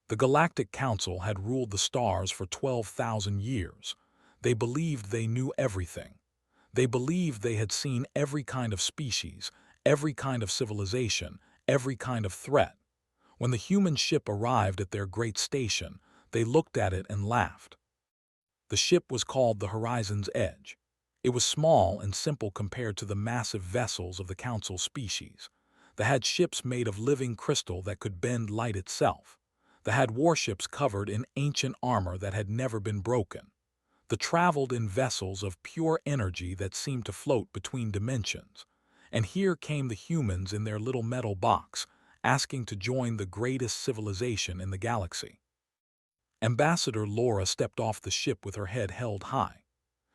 The Galactic Council had ruled the stars for 12,000 years. They believed they knew everything. They believed they had seen every kind of species, every kind of civilization, every kind of threat. When the human ship arrived at their great station, they looked at it and laughed. The ship was called the Horizon's Edge. It was small and simple compared to the massive vessels of the Council species. They had ships made of living crystal that could bend light itself. They had warships covered in ancient armor that had never been broken. They traveled in vessels of pure energy that seemed to float between dimensions. And here came the humans in their little metal box, asking to join the greatest civilization in the galaxy. Ambassador Laura stepped off the ship with her head held high.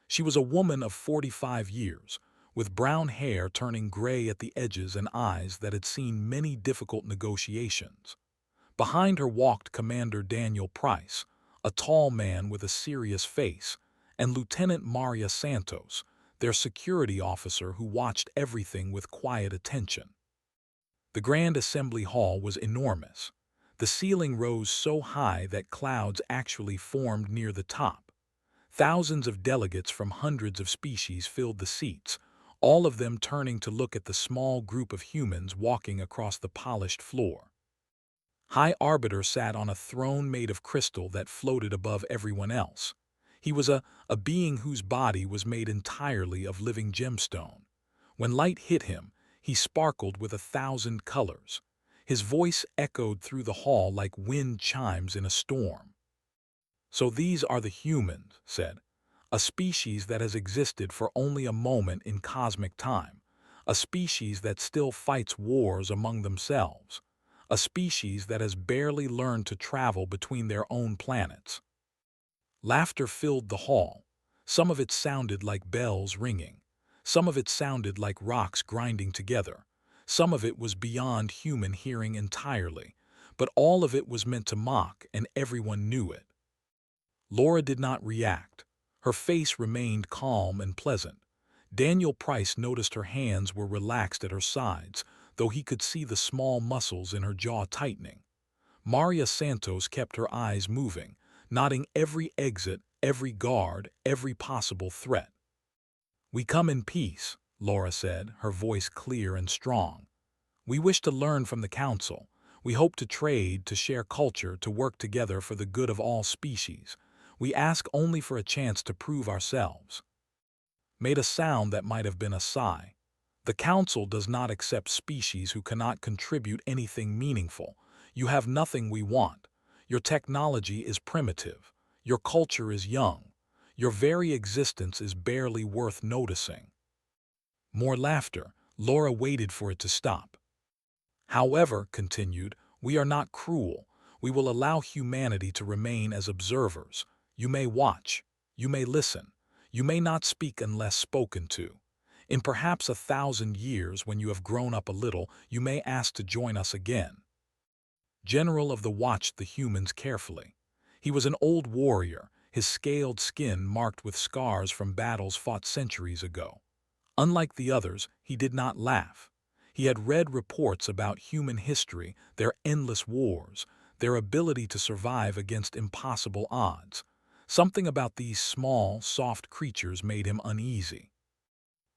She was a woman of 45 years, with brown hair turning gray at the edges and eyes that had seen many difficult negotiations. Behind her walked Commander Daniel Price, a tall man with a serious face, and Lieutenant Maria Santos, their security officer who watched everything with quiet attention. The Grand Assembly Hall was enormous. The ceiling rose so high that clouds actually formed near the top. Thousands of delegates from hundreds of species filled the seats, all of them turning to look at the small group of humans walking across the polished floor. High Arbiter sat on a throne made of crystal that floated above everyone else. He was a being whose body was made entirely of living gemstone. When light hit him, he sparkled with 1,000 colors. His voice echoed through the hall like wind chimes in a storm. "So these are the humans," said, "a species that has existed for only a moment in cosmic time, a species that still fights wars among themselves, a species that has barely learned to travel between their own planets." Laughter filled the hall. Some of it sounded like bells ringing. Some of it sounded like rocks grinding together. Some of it was beyond human hearing entirely, but all of it was meant to mock, and everyone knew it. Laura did not react. Her face remained calm and pleasant. Daniel Price noticed her hands were relaxed at her sides, though he could see the small muscles in her jaw tightening. Maria Santos kept her eyes moving, noting every exit, every guard, every possible threat. "We come in peace," Laura said, her voice clear and strong. "We wish to learn from the Council. We hope to trade, to share culture, to work together for the good of all species. We ask only for a chance to prove ourselves." Made a sound that might have been a sigh. "The Council does not accept species who cannot contribute anything meaningful. You have nothing we want. Your technology is primitive. Your culture is young. Your very existence is barely worth noticing." More laughter. Laura waited for it to stop. "However," continued, "we are not cruel. We will allow humanity to remain as observers. You may watch. You may listen. You may not speak unless spoken to. In perhaps 1,000 years, when you have grown up a little, you may ask to join us again." General of the watched the humans carefully. He was an old warrior, his scaled skin marked with scars from battles fought centuries ago. Unlike the others, he did not laugh. He had read reports about human history, their endless wars, their ability to survive against impossible odds. Something about these small, soft creatures made him uneasy.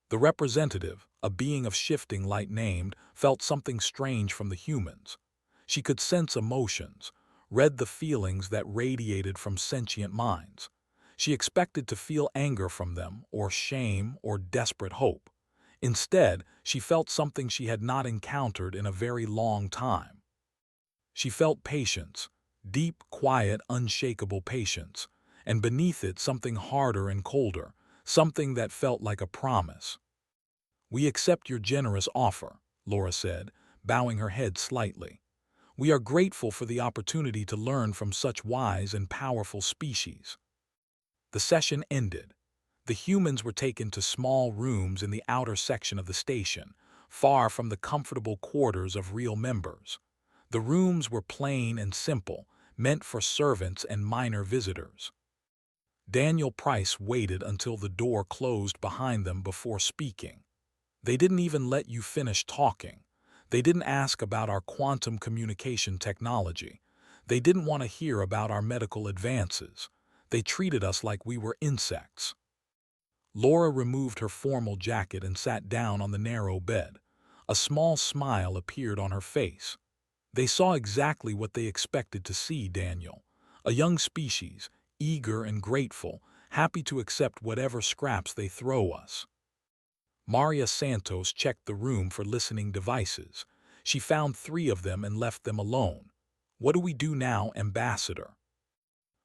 The representative, a being of shifting light named, felt something strange from the humans. She could sense emotions, read the feelings that radiated from sentient minds. She expected to feel anger from them, or shame, or desperate hope. Instead, she felt something she had not encountered in a very long time. She felt patience, deep, quiet, unshakable patience, and beneath it something harder and colder, something that felt like a promise. "We accept your generous offer," Laura said, bowing her head slightly. "We are grateful for the opportunity to learn from such wise and powerful species." The session ended. The humans were taken to small rooms in the outer section of the station, far from the comfortable quarters of real members. The rooms were plain and simple, meant for servants and minor visitors. Daniel Price waited until the door closed behind them before speaking. "They didn't even let you finish talking. They didn't ask about our quantum communication technology. They didn't want to hear about our medical advances. They treated us like we were insects. Laura removed her formal jacket and sat down on the narrow bed. A small smile appeared on her face. They saw exactly what they expected to see, Daniel. A young species, eager and grateful, happy to accept whatever scraps they throw us. Maria Santos checked the room for listening devices. She found 3 of them and left them alone. What do we do now, Ambassador?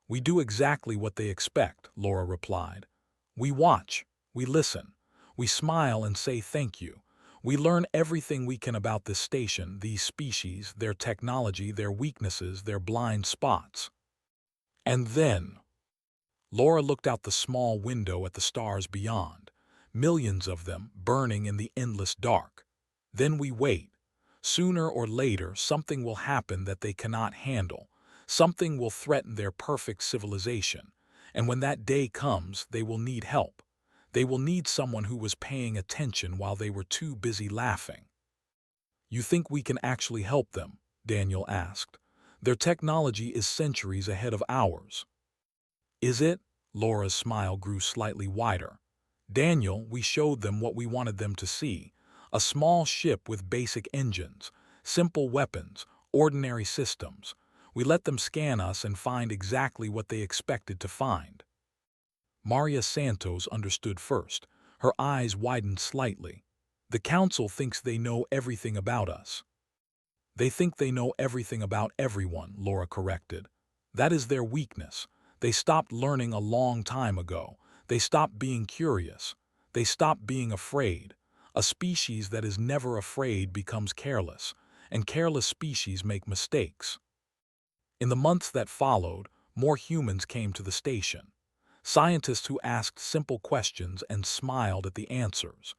We do exactly what they expect, Laura replied. We watch, we listen, we smile and say thank you. We learn everything we can about this station, these species, their technology, their weaknesses, their blind spots. And then, Laura looked out the small window at the stars beyond, millions of them burning in the endless dark. Then we wait. Sooner or later, something will happen that they cannot handle. Something will threaten their perfect civilization. And when that day comes, they will need help. They will need someone who was paying attention while they were too busy laughing. You think we can actually help them? Daniel asked. Their technology is centuries ahead of ours. Is it? Laura's smile grew slightly wider. Daniel, we showed them what we wanted them to see. A small ship with basic engines, simple weapons, ordinary systems. We let them scan us and find exactly what they expected to find. Maria Santos understood first. Her eyes widened slightly. The Council thinks they know everything about us. They think they know everything about everyone, Laura corrected. That is their weakness. They stopped learning a long time ago. They stopped being curious. They stopped being afraid. A species that is never afraid becomes careless, and careless species make mistakes. In the months that followed, more humans came to the station. Scientists who asked simple questions and smiled at the answers.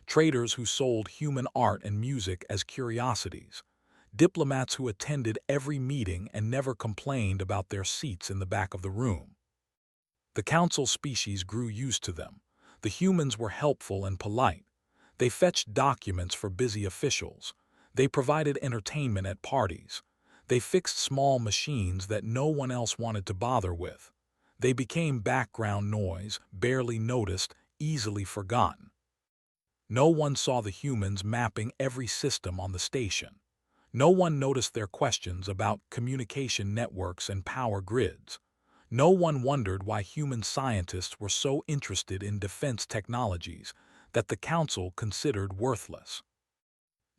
Traders who sold human art and music as curiosities. Diplomats who attended every meeting and never complained about their seats in the back of the room. The council species grew used to them. The humans were helpful and polite. They fetched documents for busy officials. They provided entertainment at parties. They fixed small machines that no one else wanted to bother with. They became background noise, barely noticed, easily forgotten. No one saw the humans mapping every system on the station. No one noticed their questions about communication networks and power grids. No one wondered why human scientists were so interested in defense technologies that the council considered worthless.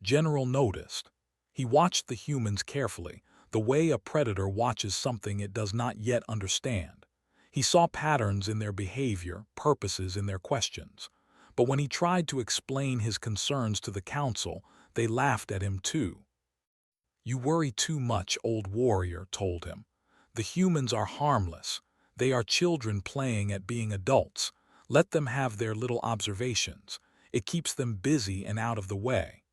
General noticed. He watched the humans carefully, the way a predator watches something it does not yet understand. He saw patterns in their behavior, purposes in their questions. But when he tried to explain his concerns to the council, they laughed at him too. You worry too much, old warrior told him. The humans are harmless. They are children playing at being adults. Let them have their little observations. It keeps them busy and out of the way.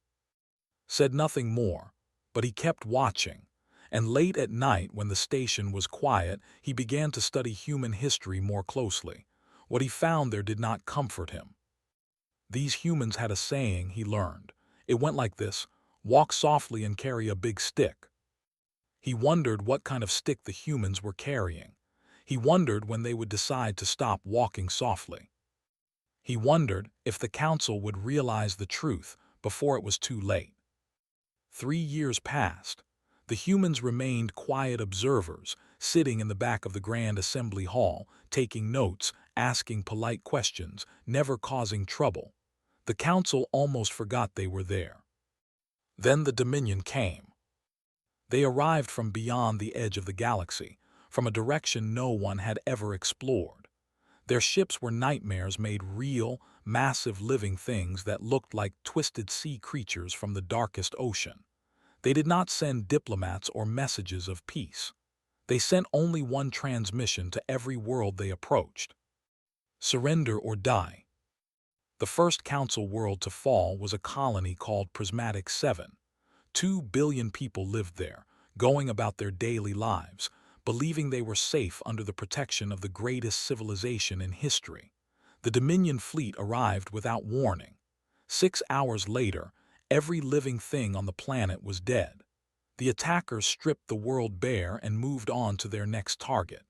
Said nothing more, but he kept watching. And late at night, when the station was quiet, he began to study human history more closely. What he found there did not comfort him. These humans had a saying, he learned. It went like this: walk softly and carry a big stick. He wondered what kind of stick the humans were carrying. He wondered when they would decide to stop walking softly. He wondered if the council would realize the truth before it was too late. 3 years passed. The humans remained quiet observers, sitting in the back of the Grand Assembly Hall, taking notes, asking polite questions, never causing trouble. The council almost forgot they were there. Then the Dominion came. They arrived from beyond the edge of the galaxy, from a direction no one had ever explored. Their ships were nightmares made real, massive living things that looked like twisted sea creatures from the darkest ocean. They did not send diplomats or messages of peace. They sent only one transmission to every world they approached: surrender or die. The first council world to fall was a colony called Prismatic 7. 2 billion people lived there, going about their daily lives, believing they were safe under the protection of the greatest civilization in history. The Dominion fleet arrived without warning. 6 hours later, every living thing on the planet was dead. The attackers stripped the world bare and moved on to their next target.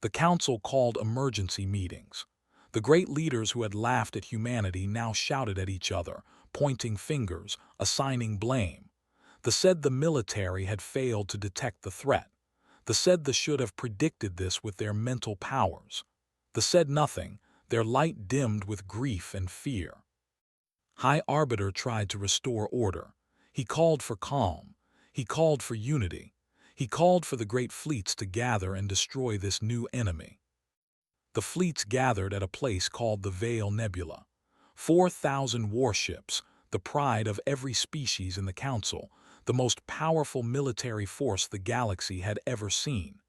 The council called emergency meetings. The great leaders who had laughed at humanity now shouted at each other, pointing fingers, assigning blame. The military had failed to detect the threat. The should have predicted this with their mental powers. Nothing, their light dimmed with grief and fear. High Arbiter tried to restore order. He called for calm. He called for unity. He called for the great fleets to gather and destroy this new enemy. The fleets gathered at a place called the Veil Nebula. 4,000 warships, the pride of every species in the Council, the most powerful military force the galaxy had ever seen.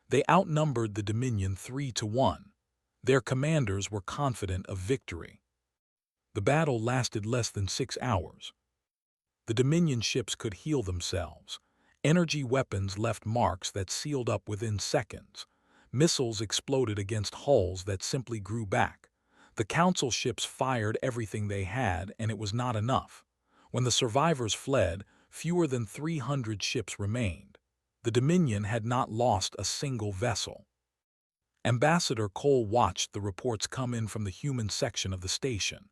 They outnumbered the Dominion 3-1. Their commanders were confident of victory. The battle lasted less than 6 hours. The Dominion ships could heal themselves. Energy weapons left marks that sealed up within seconds. Missiles exploded against hulls that simply grew back. The Council ships fired everything they had, and it was not enough. When the survivors fled, fewer than 300 ships remained. The Dominion had not lost a single vessel. Ambassador Cole watched the reports come in from the human section of the station.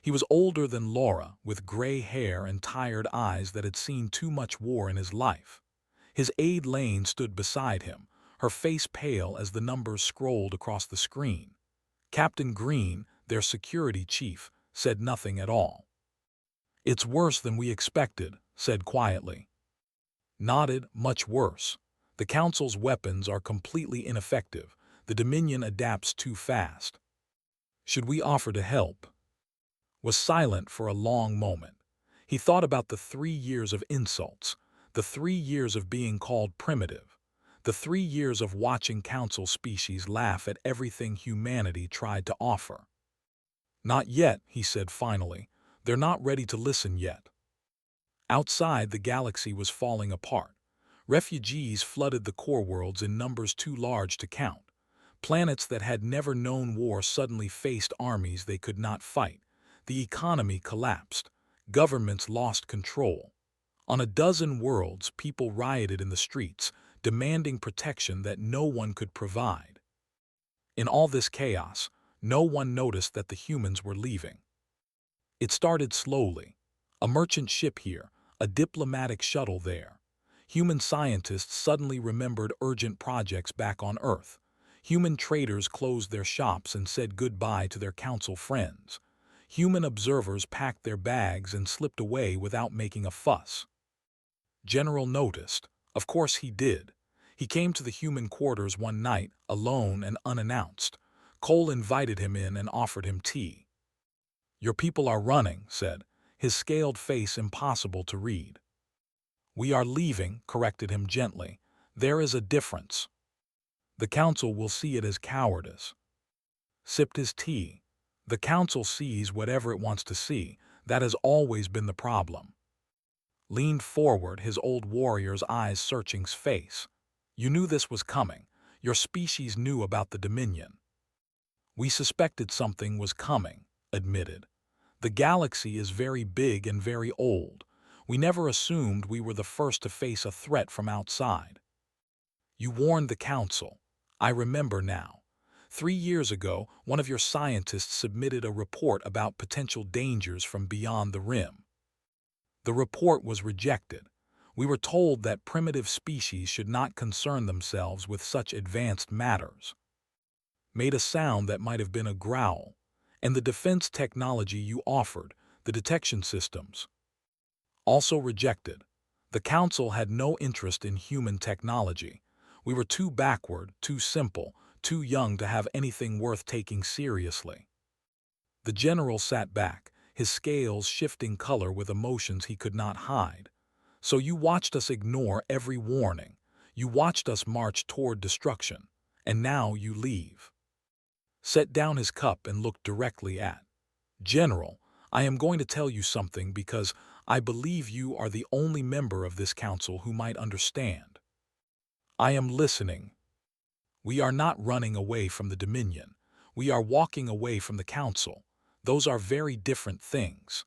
He was older than Laura, with gray hair and tired eyes that had seen too much war in his life. His aide Lane stood beside him, her face pale as the numbers scrolled across the screen. Captain Green, their security chief, said nothing at all. "It's worse than we expected," said quietly. Nodded, "Much worse. The Council's weapons are completely ineffective. The Dominion adapts too fast. Should we offer to help?" Was silent for a long moment. He thought about the 3 years of insults, the 3 years of being called primitive, the 3 years of watching Council species laugh at everything humanity tried to offer. "Not yet," he said finally. "They're not ready to listen yet." Outside, the galaxy was falling apart. Refugees flooded the core worlds in numbers too large to count. Planets that had never known war suddenly faced armies they could not fight. The economy collapsed. Governments lost control. On a dozen worlds, people rioted in the streets, demanding protection that no one could provide. In all this chaos, no one noticed that the humans were leaving. It started slowly. A merchant ship here, a diplomatic shuttle there. Human scientists suddenly remembered urgent projects back on Earth. Human traders closed their shops and said goodbye to their council friends. Human observers packed their bags and slipped away without making a fuss. General noticed. Of course he did. He came to the human quarters one night, alone and unannounced. Cole invited him in and offered him tea. "Your people are running," said, his scaled face impossible to read. "We are leaving," corrected him gently. "There is a difference. The Council will see it as cowardice." Sipped his tea. The Council sees whatever it wants to see. That has always been the problem. Leaned forward, his old warrior's eyes searching his face. "You knew this was coming. Your species knew about the Dominion." "We suspected something was coming," admitted. "The galaxy is very big and very old. We never assumed we were the first to face a threat from outside." "You warned the Council. I remember now. 3 years ago, one of your scientists submitted a report about potential dangers from beyond the rim. The report was rejected. We were told that primitive species should not concern themselves with such advanced matters." Made a sound that might have been a growl. "And the defense technology you offered, the detection systems." Also rejected. The Council had no interest in human technology. We were too backward, too simple, too young to have anything worth taking seriously. The general sat back, his scales shifting color with emotions he could not hide. "So you watched us ignore every warning. You watched us march toward destruction. And now you leave." Set down his cup and looked directly at. "General, I am going to tell you something because I believe you are the only member of this council who might understand." "I am listening." "We are not running away from the Dominion. We are walking away from the Council. Those are very different things."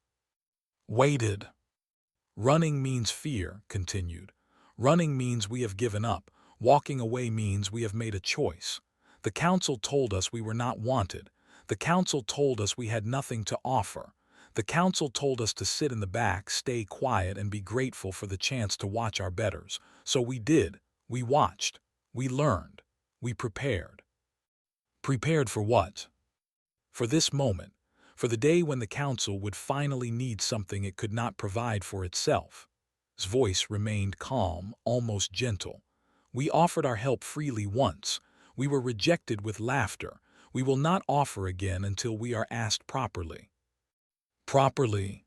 Waited. Running means fear, continued. Running means we have given up. Walking away means we have made a choice. The council told us we were not wanted. The council told us we had nothing to offer. The council told us to sit in the back, stay quiet, and be grateful for the chance to watch our betters. So we did. We watched. We learned. We prepared. Prepared for what? For this moment. For the day when the council would finally need something it could not provide for itself. His voice remained calm, almost gentle. We offered our help freely once. We were rejected with laughter. We will not offer again until we are asked properly. Properly.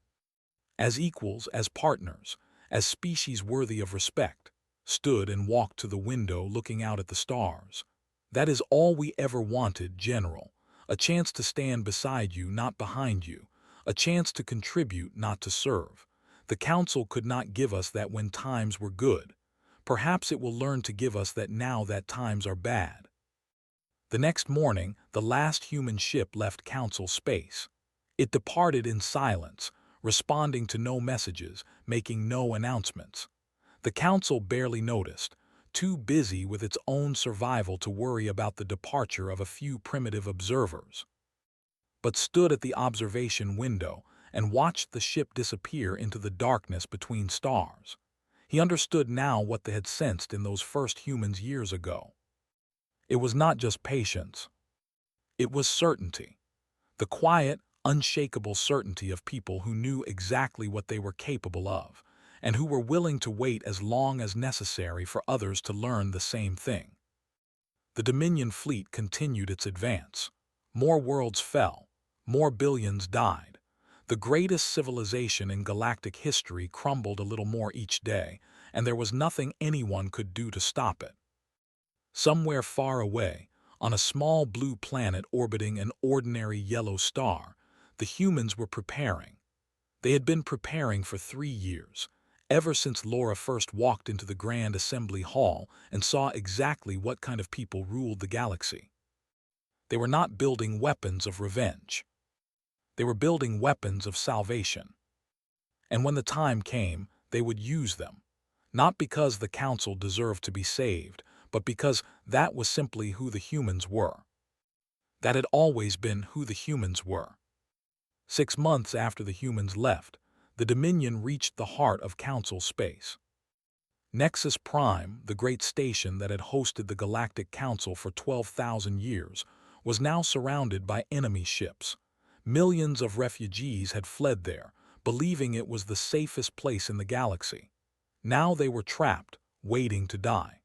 As equals, as partners, as species worthy of respect. Stood and walked to the window looking out at the stars. That is all we ever wanted, General. A chance to stand beside you, not behind you. A chance to contribute, not to serve. The council could not give us that when times were good. Perhaps it will learn to give us that now that times are bad. The next morning, the last human ship left council space. It departed in silence, responding to no messages, making no announcements. The council barely noticed, too busy with its own survival to worry about the departure of a few primitive observers. But stood at the observation window and watched the ship disappear into the darkness between stars. He understood now what they had sensed in those first humans years ago. It was not just patience. It was certainty. The quiet, unshakable certainty of people who knew exactly what they were capable of, and who were willing to wait as long as necessary for others to learn the same thing. The Dominion fleet continued its advance. More worlds fell. More billions died. The greatest civilization in galactic history crumbled a little more each day, and there was nothing anyone could do to stop it. Somewhere far away, on a small blue planet orbiting an ordinary yellow star, the humans were preparing. They had been preparing for 3 years, ever since Laura first walked into the Grand Assembly Hall and saw exactly what kind of people ruled the galaxy. They were not building weapons of revenge. They were building weapons of salvation. And when the time came, they would use them, not because the council deserved to be saved, but because that was simply who the humans were. That had always been who the humans were. 6 months after the humans left, the Dominion reached the heart of Council space. Nexus Prime, the great station that had hosted the Galactic Council for 12,000 years, was now surrounded by enemy ships. Millions of refugees had fled there, believing it was the safest place in the galaxy. Now they were trapped, waiting to die.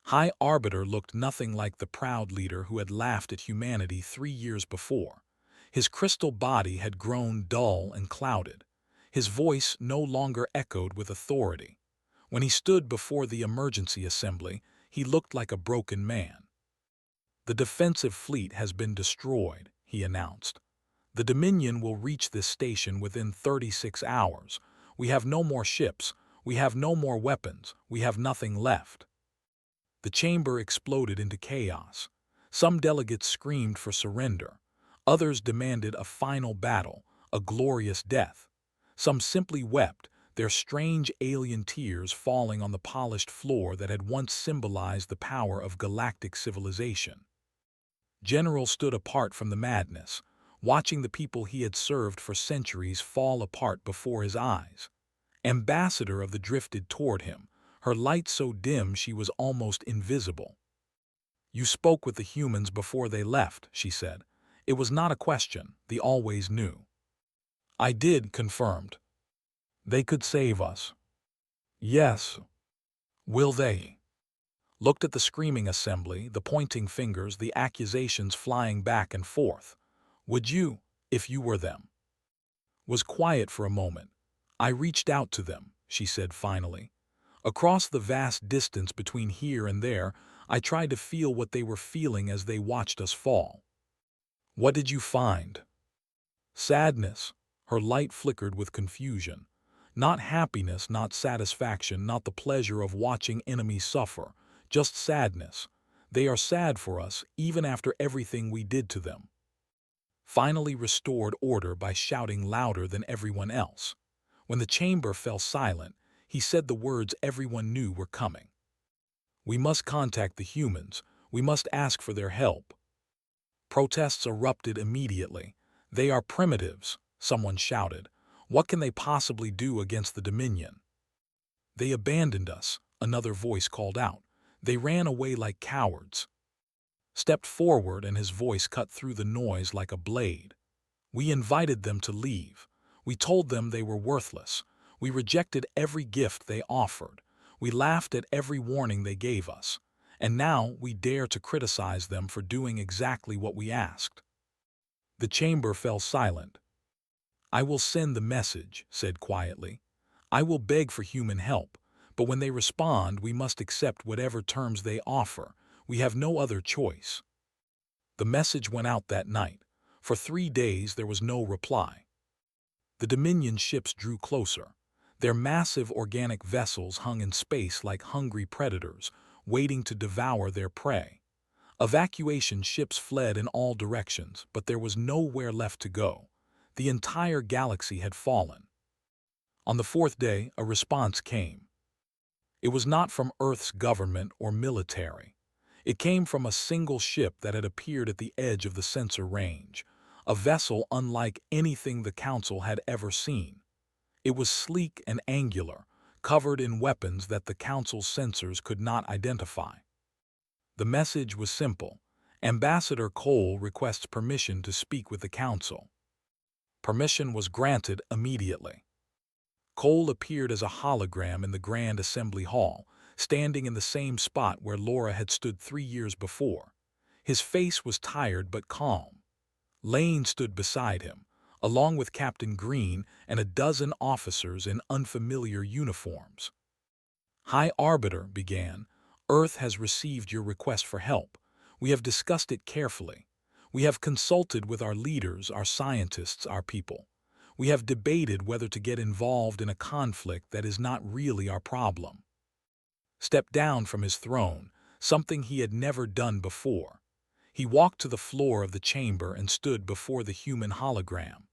High Arbiter looked nothing like the proud leader who had laughed at humanity 3 years before. His crystal body had grown dull and clouded. His voice no longer echoed with authority. When he stood before the emergency assembly, he looked like a broken man. "The defensive fleet has been destroyed," he announced. "The Dominion will reach this station within 36 hours. We have no more ships. We have no more weapons. We have nothing left." The chamber exploded into chaos. Some delegates screamed for surrender. Others demanded a final battle, a glorious death. Some simply wept, their strange alien tears falling on the polished floor that had once symbolized the power of galactic civilization. General stood apart from the madness, watching the people he had served for centuries fall apart before his eyes. Ambassador of the drifted toward him, her light so dim she was almost invisible. "You spoke with the humans before they left," she said. "It was not a question, they always knew." "I did," confirmed. "They could save us." "Yes." "Will they?" Looked at the screaming assembly, the pointing fingers, the accusations flying back and forth. "Would you, if you were them?" Was quiet for a moment. "I reached out to them," she said finally. "Across the vast distance between here and there, I tried to feel what they were feeling as they watched us fall." "What did you find?" "Sadness." Her light flickered with confusion. Not happiness, not satisfaction, not the pleasure of watching enemies suffer, just sadness. They are sad for us, even after everything we did to them. Finally restored order by shouting louder than everyone else. When the chamber fell silent, he said the words everyone knew were coming. "We must contact the humans. We must ask for their help." Protests erupted immediately. "They are primitives," someone shouted. "What can they possibly do against the Dominion?" "They abandoned us," another voice called out. "They ran away like cowards." Stepped forward, and his voice cut through the noise like a blade. "We invited them to leave. We told them they were worthless. We rejected every gift they offered. We laughed at every warning they gave us. And now we dare to criticize them for doing exactly what we asked." The chamber fell silent. "I will send the message," said quietly. "I will beg for human help, but when they respond, we must accept whatever terms they offer. We have no other choice." The message went out that night. For 3 days there was no reply. The Dominion ships drew closer. Their massive organic vessels hung in space like hungry predators, waiting to devour their prey. Evacuation ships fled in all directions, but there was nowhere left to go. The entire galaxy had fallen. On the 4th day, a response came. It was not from Earth's government or military. It came from a single ship that had appeared at the edge of the sensor range, a vessel unlike anything the Council had ever seen. It was sleek and angular, covered in weapons that the Council's sensors could not identify. The message was simple. Ambassador Cole requests permission to speak with the Council. Permission was granted immediately. Cole appeared as a hologram in the Grand Assembly Hall, standing in the same spot where Laura had stood 3 years before. His face was tired but calm. Lane stood beside him, along with Captain Green and a dozen officers in unfamiliar uniforms. "High Arbiter," began, "Earth has received your request for help. We have discussed it carefully. We have consulted with our leaders, our scientists, our people. We have debated whether to get involved in a conflict that is not really our problem." Stepped down from his throne, something he had never done before. He walked to the floor of the chamber and stood before the human hologram.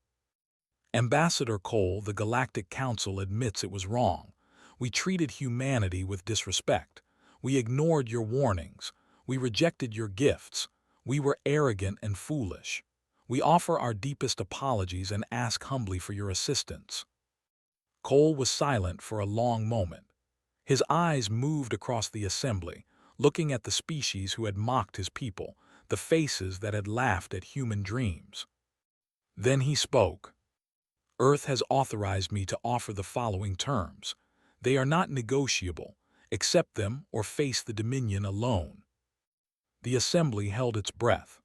"Ambassador Cole, the Galactic Council admits it was wrong. We treated humanity with disrespect. We ignored your warnings. We rejected your gifts. We were arrogant and foolish. We offer our deepest apologies and ask humbly for your assistance." Cole was silent for a long moment. His eyes moved across the assembly, looking at the species who had mocked his people, the faces that had laughed at human dreams. Then he spoke. "Earth has authorized me to offer the following terms. They are not negotiable. Accept them or face the Dominion alone." The assembly held its breath.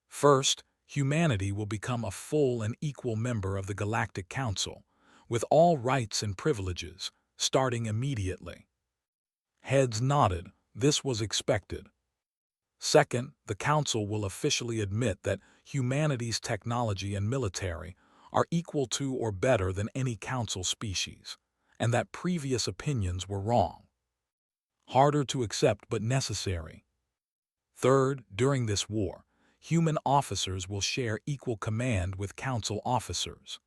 "First, humanity will become a full and equal member of the Galactic Council, with all rights and privileges, starting immediately." Heads nodded. This was expected. "Second, the Council will officially admit that humanity's technology and military are equal to or better than any Council species, and that previous opinions were wrong." Harder to accept but necessary. "Third, during this war, human officers will share equal command with Council officers."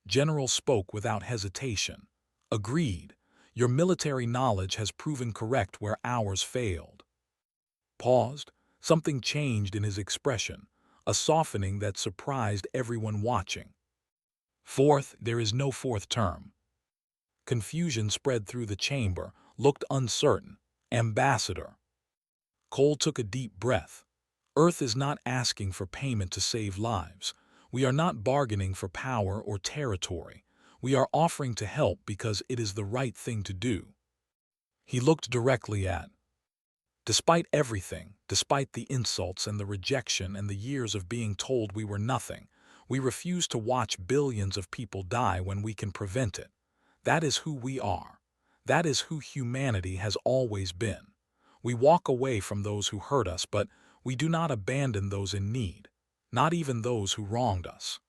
General spoke without hesitation. "Agreed. Your military knowledge has proven correct where ours failed." Paused. Something changed in his expression, a softening that surprised everyone watching. "Fourth, there is no fourth term." Confusion spread through the chamber, looked uncertain. "Ambassador." Cole took a deep breath. "Earth is not asking for payment to save lives. We are not bargaining for power or territory. We are offering to help because it is the right thing to do." He looked directly at. "Despite everything, despite the insults and the rejection and the years of being told we were nothing, we refuse to watch billions of people die when we can prevent it. That is who we are. That is who humanity has always been. We walk away from those who hurt us, but we do not abandon those in need, not even those who wronged us."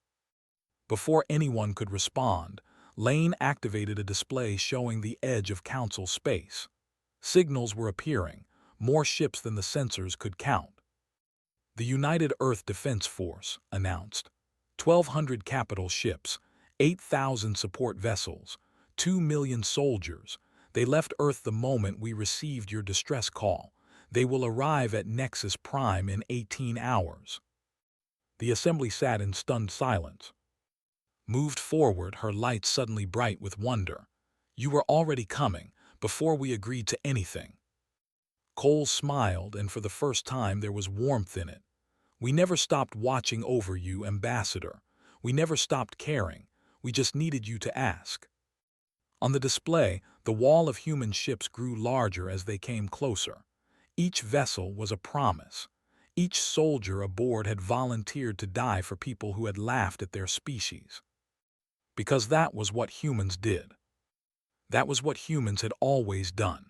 Before anyone could respond, Lane activated a display showing the edge of Council space. Signals were appearing, more ships than the sensors could count. "The United Earth Defense Force," announced. 1,200 capital ships, 8,000 support vessels, 2 million soldiers. They left Earth the moment we received your distress call. They will arrive at Nexus Prime in 18 hours. The assembly sat in stunned silence. Moved forward, her lights suddenly bright with wonder. You were already coming, before we agreed to anything. Cole smiled, and for the first time there was warmth in it. We never stopped watching over you, Ambassador. We never stopped caring. We just needed you to ask. On the display, the wall of human ships grew larger as they came closer. Each vessel was a promise. Each soldier aboard had volunteered to die for people who had laughed at their species. Because that was what humans did. That was what humans had always done.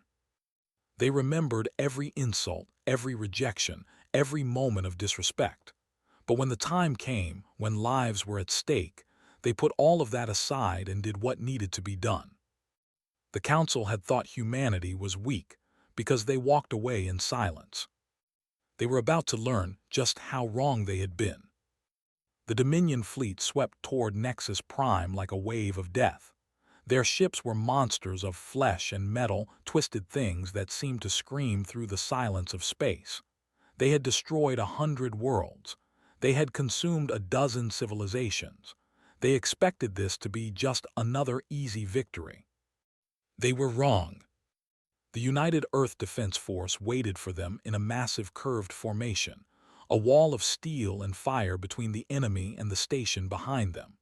They remembered every insult, every rejection, every moment of disrespect. But when the time came, when lives were at stake, they put all of that aside and did what needed to be done. The Council had thought humanity was weak because they walked away in silence. They were about to learn just how wrong they had been. The Dominion fleet swept toward Nexus Prime like a wave of death. Their ships were monsters of flesh and metal, twisted things that seemed to scream through the silence of space. They had destroyed 100 worlds. They had consumed a dozen civilizations. They expected this to be just another easy victory. They were wrong. The United Earth Defense Force waited for them in a massive curved formation, a wall of steel and fire between the enemy and the station behind them.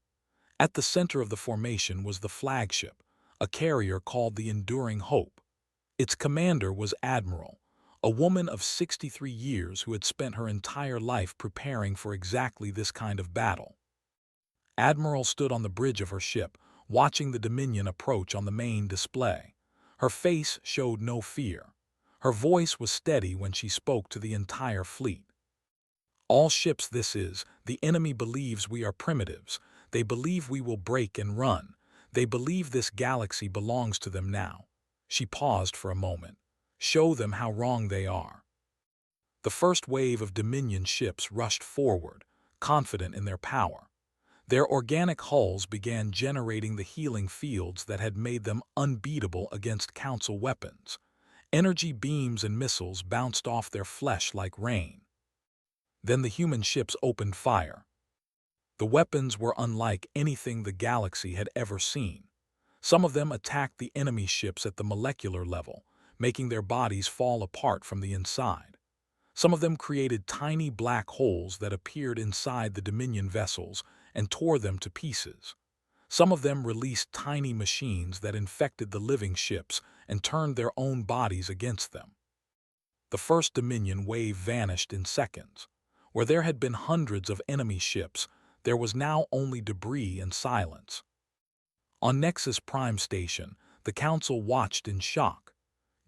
At the center of the formation was the flagship, a carrier called the Enduring Hope. Its commander was Admiral, a woman of 63 years who had spent her entire life preparing for exactly this kind of battle. Admiral stood on the bridge of her ship, watching the Dominion approach on the main display. Her face showed no fear. Her voice was steady when she spoke to the entire fleet. All ships, the enemy believes we are primitives. They believe we will break and run. They believe this galaxy belongs to them now. She paused for a moment. Show them how wrong they are. The first wave of Dominion ships rushed forward, confident in their power. Their organic hulls began generating the healing fields that had made them unbeatable against Council weapons. Energy beams and missiles bounced off their flesh like rain. Then the human ships opened fire. The weapons were unlike anything the galaxy had ever seen. Some of them attacked the enemy ships at the molecular level, making their bodies fall apart from the inside. Some of them created tiny black holes that appeared inside the Dominion vessels and tore them to pieces. Some of them released tiny machines that infected the living ships and turned their own bodies against them. The first Dominion wave vanished in seconds. Where there had been hundreds of enemy ships, there was now only debris and silence. On Nexus Prime Station, the Council watched in shock.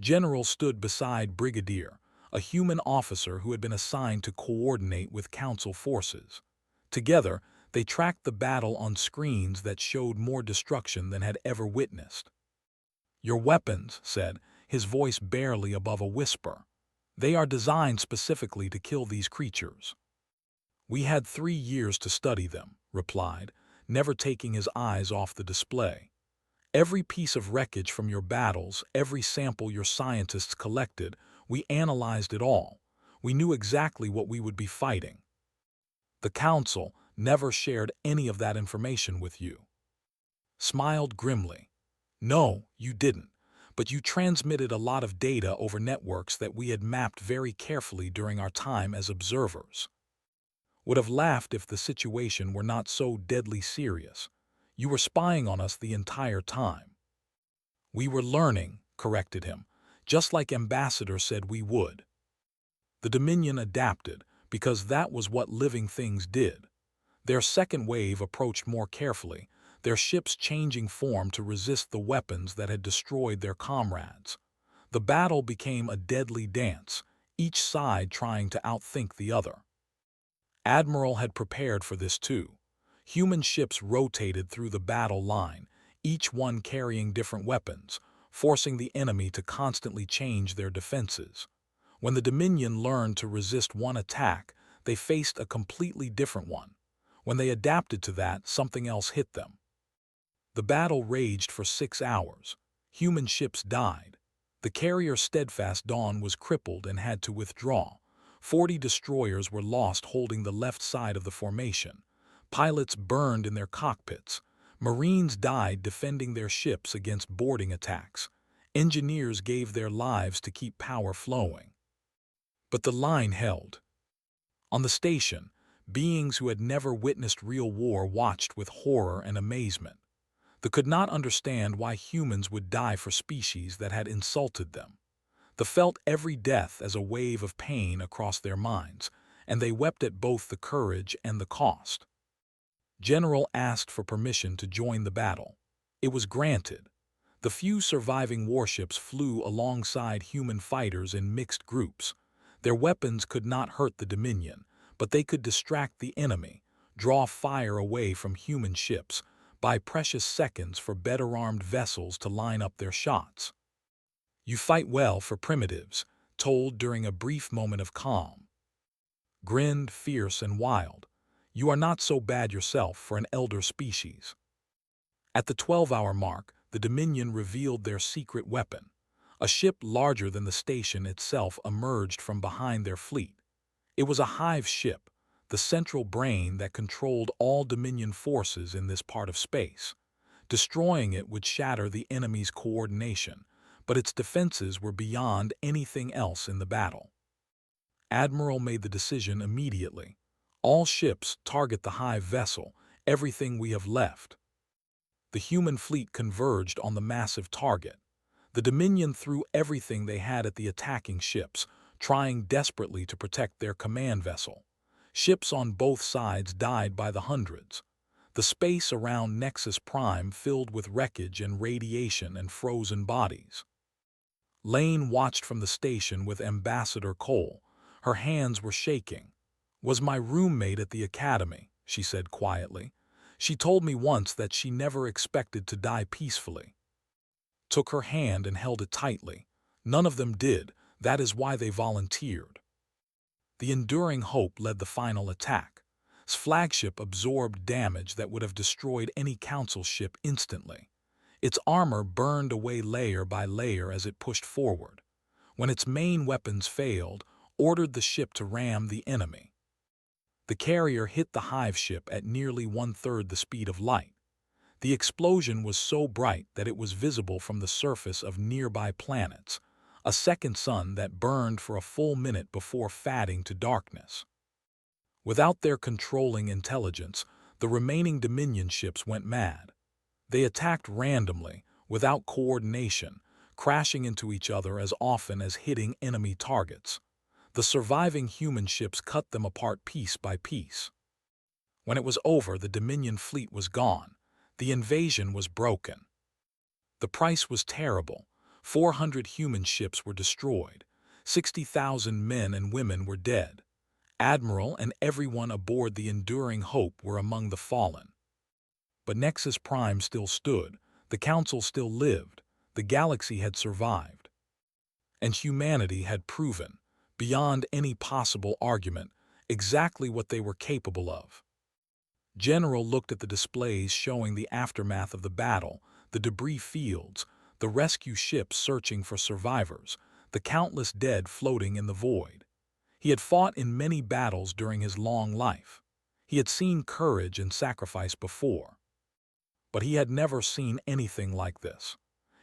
General stood beside Brigadier, a human officer who had been assigned to coordinate with Council forces. Together, they tracked the battle on screens that showed more destruction than had ever witnessed. Your weapons, said, his voice barely above a whisper. They are designed specifically to kill these creatures. We had 3 years to study them, replied, never taking his eyes off the display. Every piece of wreckage from your battles, every sample your scientists collected, we analyzed it all. We knew exactly what we would be fighting. The Council never shared any of that information with you. Smiled grimly. No, you didn't. But you transmitted a lot of data over networks that we had mapped very carefully during our time as observers. Would have laughed if the situation were not so deadly serious. You were spying on us the entire time. We were learning, corrected him, just like Ambassador said we would. The Dominion adapted, because that was what living things did. Their second wave approached more carefully, their ships changing form to resist the weapons that had destroyed their comrades. The battle became a deadly dance, each side trying to outthink the other. Admiral had prepared for this too. Human ships rotated through the battle line, each one carrying different weapons, forcing the enemy to constantly change their defenses. When the Dominion learned to resist one attack, they faced a completely different one. When they adapted to that, something else hit them. The battle raged for 6 hours. Human ships died. The carrier Steadfast Dawn was crippled and had to withdraw. 40 destroyers were lost holding the left side of the formation. Pilots burned in their cockpits. Marines died defending their ships against boarding attacks. Engineers gave their lives to keep power flowing. But the line held. On the station, beings who had never witnessed real war watched with horror and amazement. They could not understand why humans would die for species that had insulted them. They felt every death as a wave of pain across their minds, and they wept at both the courage and the cost. General asked for permission to join the battle. It was granted. The few surviving warships flew alongside human fighters in mixed groups. Their weapons could not hurt the Dominion, but they could distract the enemy, draw fire away from human ships, buy precious seconds for better-armed vessels to line up their shots. "You fight well for primitives," told during a brief moment of calm. Grinned, fierce and wild. "You are not so bad yourself for an elder species." At the 12-hour mark, the Dominion revealed their secret weapon. A ship larger than the station itself emerged from behind their fleet. It was a hive ship, the central brain that controlled all Dominion forces in this part of space. Destroying it would shatter the enemy's coordination, but its defenses were beyond anything else in the battle. Admiral made the decision immediately. "All ships target the hive vessel, everything we have left." The human fleet converged on the massive target. The Dominion threw everything they had at the attacking ships, trying desperately to protect their command vessel. Ships on both sides died by the hundreds. The space around Nexus Prime filled with wreckage and radiation and frozen bodies. Lane watched from the station with Ambassador Cole. Her hands were shaking. "Was my roommate at the academy," she said quietly. "She told me once that she never expected to die peacefully." Took her hand and held it tightly. "None of them did. That is why they volunteered." The Enduring Hope led the final attack. Its flagship absorbed damage that would have destroyed any Council ship instantly. Its armor burned away layer by layer as it pushed forward. When its main weapons failed, ordered the ship to ram the enemy. The carrier hit the hive ship at nearly 1/3 the speed of light. The explosion was so bright that it was visible from the surface of nearby planets, a second sun that burned for a full minute before fading to darkness. Without their controlling intelligence, the remaining Dominion ships went mad. They attacked randomly, without coordination, crashing into each other as often as hitting enemy targets. The surviving human ships cut them apart piece by piece. When it was over, the Dominion fleet was gone. The invasion was broken. The price was terrible. 400 human ships were destroyed. 60,000 men and women were dead. Admiral and everyone aboard the Enduring Hope were among the fallen. But Nexus Prime still stood. The Council still lived. The galaxy had survived. And humanity had proven, beyond any possible argument, exactly what they were capable of. General looked at the displays showing the aftermath of the battle, the debris fields, the rescue ships searching for survivors, the countless dead floating in the void. He had fought in many battles during his long life. He had seen courage and sacrifice before. But he had never seen anything like this.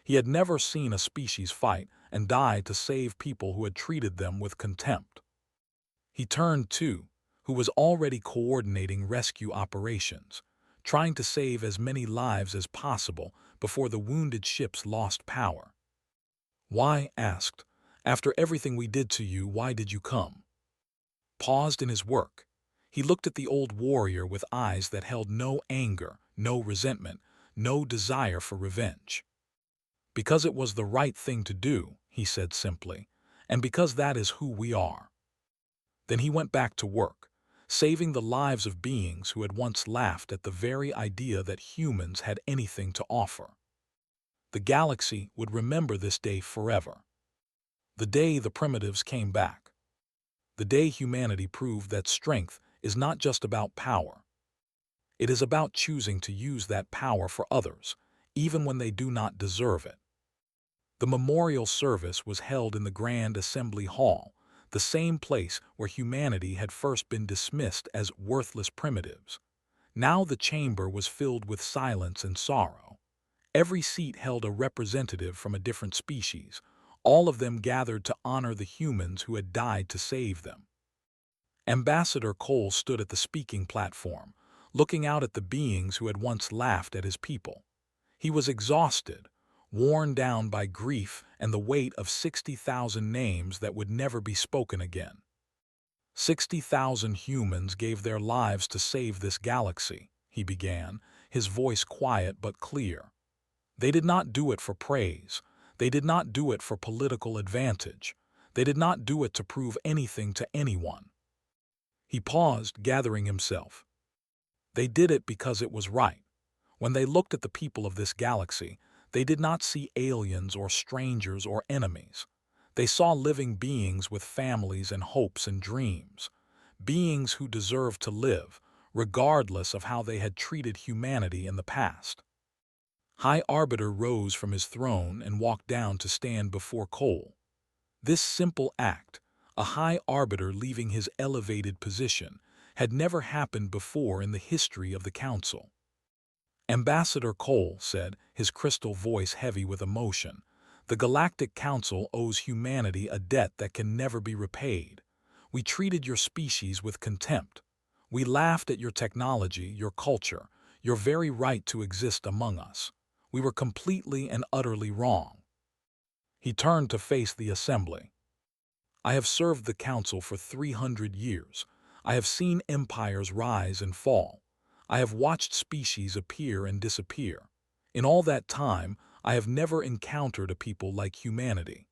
He had never seen a species fight and die to save people who had treated them with contempt. He turned to, who was already coordinating rescue operations, trying to save as many lives as possible before the wounded ships lost power. "Why?" asked. "After everything we did to you, why did you come?" Paused in his work. He looked at the old warrior with eyes that held no anger, no resentment, no desire for revenge. "Because it was the right thing to do," he said simply, "and because that is who we are." Then he went back to work, saving the lives of beings who had once laughed at the very idea that humans had anything to offer. The galaxy would remember this day forever. The day the primitives came back. The day humanity proved that strength is not just about power. It is about choosing to use that power for others, even when they do not deserve it. The memorial service was held in the Grand Assembly Hall, the same place where humanity had first been dismissed as worthless primitives. Now the chamber was filled with silence and sorrow. Every seat held a representative from a different species, all of them gathered to honor the humans who had died to save them. Ambassador Cole stood at the speaking platform, looking out at the beings who had once laughed at his people. He was exhausted, worn down by grief and the weight of 60,000 names that would never be spoken again. 60,000 humans gave their lives to save this galaxy, he began, his voice quiet but clear. They did not do it for praise. They did not do it for political advantage. They did not do it to prove anything to anyone. He paused, gathering himself. They did it because it was right. When they looked at the people of this galaxy, they did not see aliens or strangers or enemies. They saw living beings with families and hopes and dreams, beings who deserved to live, regardless of how they had treated humanity in the past. High Arbiter rose from his throne and walked down to stand before Cole. This simple act, a High Arbiter leaving his elevated position, had never happened before in the history of the Council. Ambassador Cole said, his crystal voice heavy with emotion, "The Galactic Council owes humanity a debt that can never be repaid. We treated your species with contempt. We laughed at your technology, your culture, your very right to exist among us. We were completely and utterly wrong." He turned to face the assembly. "I have served the Council for 300 years. I have seen empires rise and fall. I have watched species appear and disappear. In all that time, I have never encountered a people like humanity.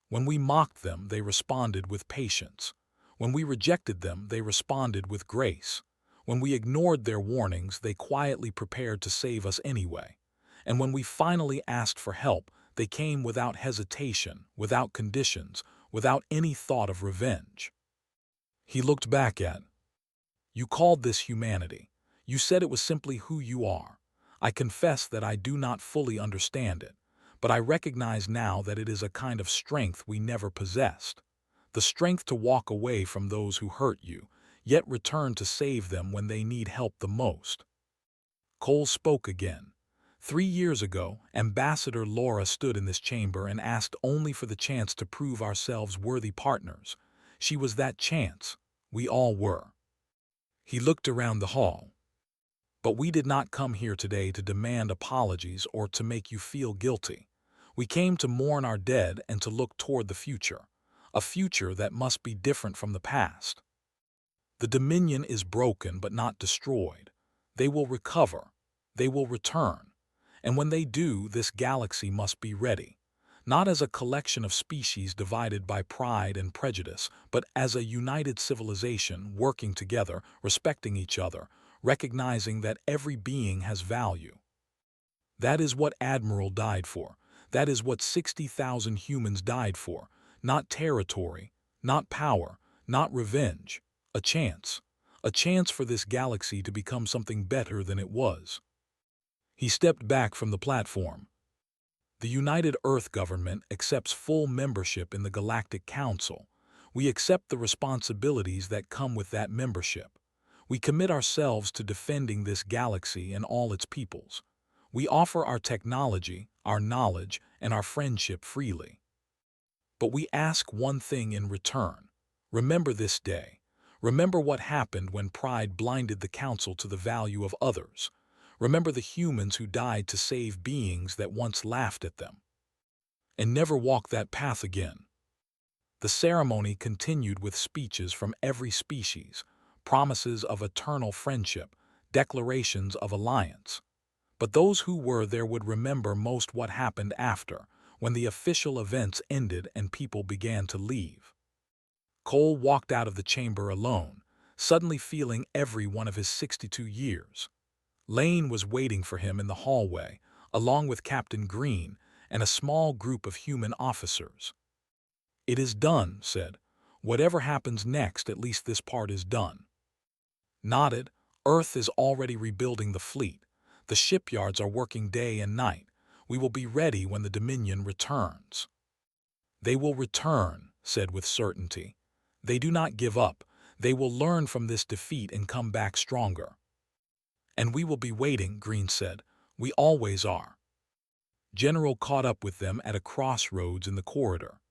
When we mocked them, they responded with patience. When we rejected them, they responded with grace. When we ignored their warnings, they quietly prepared to save us anyway. And when we finally asked for help, they came without hesitation, without conditions, without any thought of revenge." He looked back at, "You called this humanity. You said it was simply who you are. I confess that I do not fully understand it, but I recognize now that it is a kind of strength we never possessed. The strength to walk away from those who hurt you, yet return to save them when they need help the most." Cole spoke again. 3 years ago, Ambassador Laura stood in this chamber and asked only for the chance to prove ourselves worthy partners. She was that chance. We all were. He looked around the hall. "But we did not come here today to demand apologies or to make you feel guilty. We came to mourn our dead and to look toward the future, a future that must be different from the past. The Dominion is broken but not destroyed. They will recover. They will return. And when they do, this galaxy must be ready, not as a collection of species divided by pride and prejudice, but as a united civilization working together, respecting each other, recognizing that every being has value. That is what Admiral died for. That is what 60,000 humans died for. Not territory, not power, not revenge. A chance. A chance for this galaxy to become something better than it was." He stepped back from the platform. "The United Earth government accepts full membership in the Galactic Council. We accept the responsibilities that come with that membership. We commit ourselves to defending this galaxy and all its peoples. We offer our technology, our knowledge, and our friendship freely. But we ask one thing in return. Remember this day. Remember what happened when pride blinded the Council to the value of others. Remember the humans who died to save beings that once laughed at them. And never walk that path again." The ceremony continued with speeches from every species, promises of eternal friendship, declarations of alliance. But those who were there would remember most what happened after, when the official events ended and people began to leave. Cole walked out of the chamber alone, suddenly feeling every one of his 62 years. Lane was waiting for him in the hallway, along with Captain Green and a small group of human officers. "It is done," said. "Whatever happens next, at least this part is done." Nodded, Earth is already rebuilding the fleet. The shipyards are working day and night. We will be ready when the Dominion returns." "They will return," said with certainty. "They do not give up. They will learn from this defeat and come back stronger." "And we will be waiting," Green said. "We always are." General caught up with them at a crossroads in the corridor.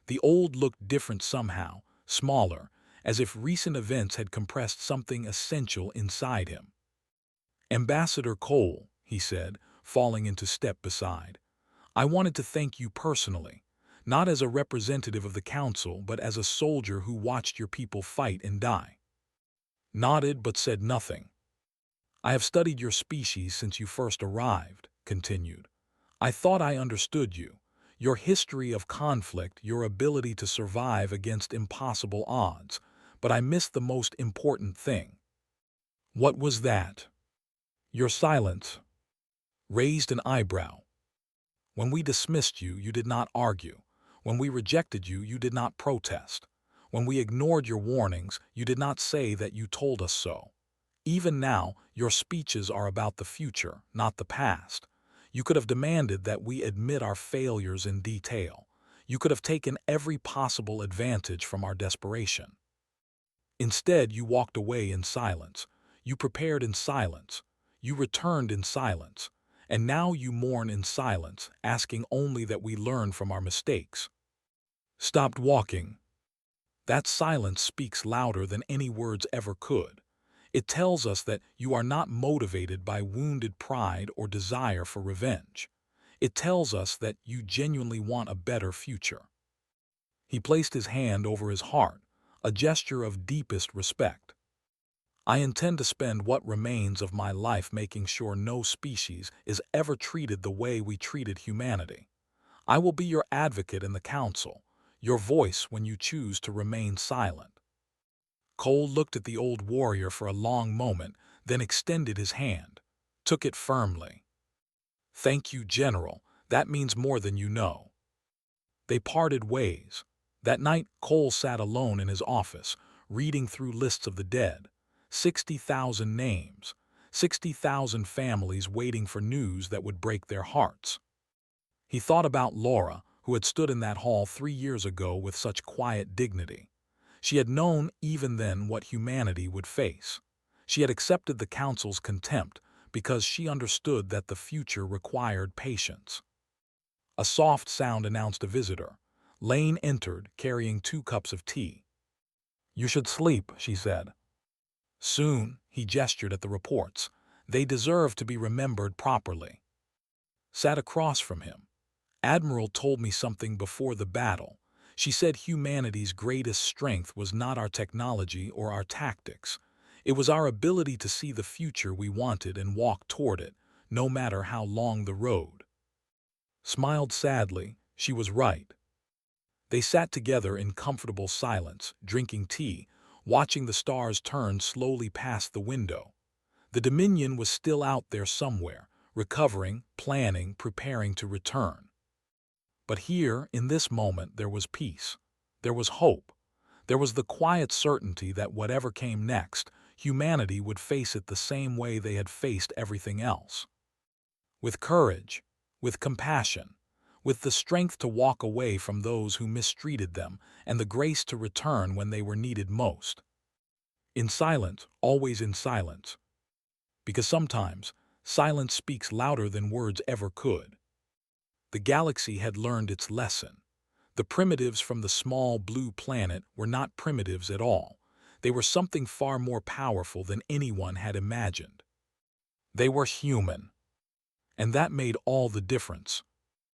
The old looked different somehow, smaller, as if recent events had compressed something essential inside him. "Ambassador Cole," he said, falling into step beside, "I wanted to thank you personally, not as a representative of the council, but as a soldier who watched your people fight and die." Nodded but said nothing. "I have studied your species since you first arrived," continued. "I thought I understood you, your history of conflict, your ability to survive against impossible odds, but I missed the most important thing." "What was that?" "Your silence." Raised an eyebrow. "When we dismissed you, you did not argue. When we rejected you, you did not protest. When we ignored your warnings, you did not say that you told us so. Even now, your speeches are about the future, not the past. You could have demanded that we admit our failures in detail. You could have taken every possible advantage from our desperation. Instead, you walked away in silence. You prepared in silence. You returned in silence. And now you mourn in silence, asking only that we learn from our mistakes." Stopped walking. That silence speaks louder than any words ever could. It tells us that you are not motivated by wounded pride or desire for revenge. It tells us that you genuinely want a better future. He placed his hand over his heart, a gesture of deepest respect. "I intend to spend what remains of my life making sure no species is ever treated the way we treated humanity. I will be your advocate in the council, your voice when you choose to remain silent." Cole looked at the old warrior for a long moment, then extended his hand, took it firmly. "Thank you, General. That means more than you know." They parted ways. That night, Cole sat alone in his office, reading through lists of the dead. 60,000 names, 60,000 families waiting for news that would break their hearts. He thought about Laura, who had stood in that hall 3 years ago with such quiet dignity. She had known even then what humanity would face. She had accepted the council's contempt because she understood that the future required patience. A soft sound announced a visitor. Lane entered, carrying 2 cups of tea. "You should sleep," she said. "Soon," he gestured at the reports. "They deserve to be remembered properly." Sat across from him. "Admiral told me something before the battle. She said humanity's greatest strength was not our technology or our tactics. It was our ability to see the future we wanted and walk toward it, no matter how long the road." Smiled sadly. She was right. They sat together in comfortable silence, drinking tea, watching the stars turn slowly past the window. The Dominion was still out there somewhere, recovering, planning, preparing to return. But here, in this moment, there was peace. There was hope. There was the quiet certainty that whatever came next, humanity would face it the same way they had faced everything else. With courage, with compassion, with the strength to walk away from those who mistreated them and the grace to return when they were needed most. In silence, always in silence. Because sometimes, silence speaks louder than words ever could. The galaxy had learned its lesson. The primitives from the small blue planet were not primitives at all. They were something far more powerful than anyone had imagined. They were human. And that made all the difference.